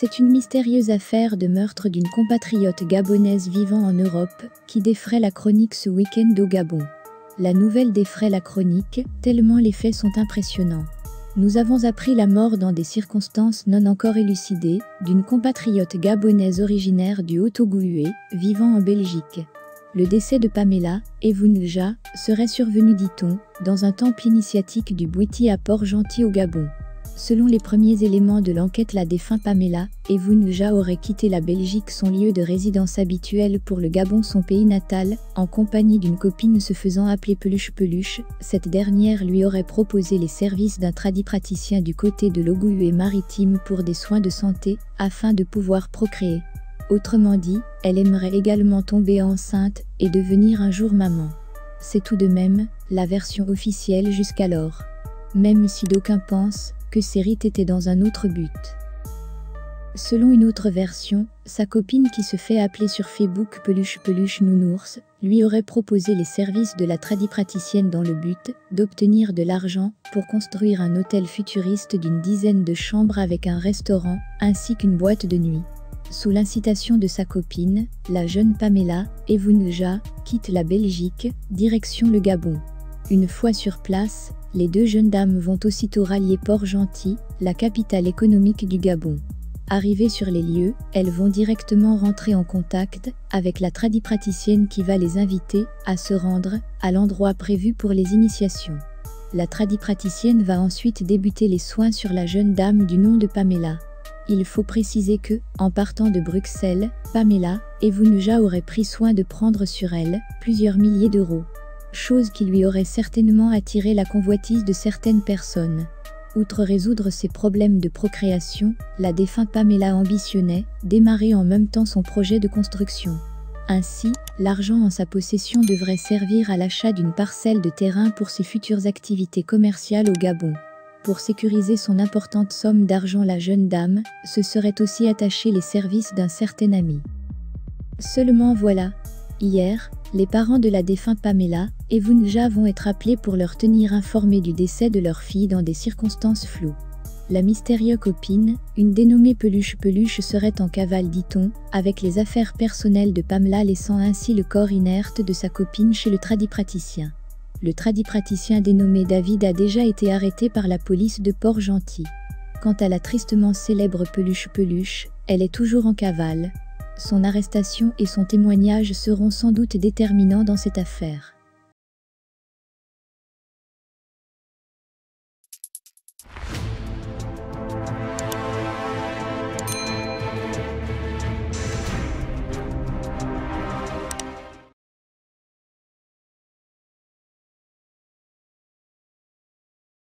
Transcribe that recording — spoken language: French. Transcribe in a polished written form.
C'est une mystérieuse affaire de meurtre d'une compatriote gabonaise vivant en Europe qui défraie la chronique ce week-end au Gabon. La nouvelle défraie la chronique, tellement les faits sont impressionnants. Nous avons appris la mort dans des circonstances non encore élucidées d'une compatriote gabonaise originaire du Haut-Ogooué, vivant en Belgique. Le décès de Pamela Evounja serait survenu, dit-on, dans un temple initiatique du Bouiti à Port-Gentil au Gabon. Selon les premiers éléments de l'enquête, la défunte Pamela Evounja aurait quitté la Belgique, son lieu de résidence habituel, pour le Gabon, son pays natal, en compagnie d'une copine se faisant appeler Peluche Peluche. Cette dernière lui aurait proposé les services d'un tradipraticien du côté de l'Ogooué maritime pour des soins de santé, afin de pouvoir procréer. Autrement dit, elle aimerait également tomber enceinte et devenir un jour maman. C'est tout de même la version officielle jusqu'alors. Même si d'aucuns pensent que ces rites étaient dans un autre but. Selon une autre version, sa copine, qui se fait appeler sur Facebook Peluche Peluche Nounours, lui aurait proposé les services de la tradipraticienne dans le but d'obtenir de l'argent pour construire un hôtel futuriste d'une dizaine de chambres avec un restaurant ainsi qu'une boîte de nuit. Sous l'incitation de sa copine, la jeune Pamela Evounja quitte la Belgique, direction le Gabon. Une fois sur place, les deux jeunes dames vont aussitôt rallier Port-Gentil, la capitale économique du Gabon. Arrivées sur les lieux, elles vont directement rentrer en contact avec la tradipraticienne qui va les inviter à se rendre à l'endroit prévu pour les initiations. La tradipraticienne va ensuite débuter les soins sur la jeune dame du nom de Pamela. Il faut préciser que, en partant de Bruxelles, Pamela Evounja aurait pris soin de prendre sur elle plusieurs milliers d'euros. Chose qui lui aurait certainement attiré la convoitise de certaines personnes. Outre résoudre ses problèmes de procréation, la défunte Pamela ambitionnait démarrer en même temps son projet de construction. Ainsi, l'argent en sa possession devrait servir à l'achat d'une parcelle de terrain pour ses futures activités commerciales au Gabon. Pour sécuriser son importante somme d'argent, la jeune dame se serait aussi attachée les services d'un certain ami. Seulement voilà, hier, les parents de la défunte Pamela Evounja vont être appelés pour leur tenir informés du décès de leur fille dans des circonstances floues. La mystérieuse copine, une dénommée Peluche Peluche, serait en cavale, dit-on, avec les affaires personnelles de Pamela, laissant ainsi le corps inerte de sa copine chez le tradipraticien. Le tradipraticien dénommé David a déjà été arrêté par la police de Port-Gentil. Quant à la tristement célèbre Peluche Peluche, elle est toujours en cavale. Son arrestation et son témoignage seront sans doute déterminants dans cette affaire.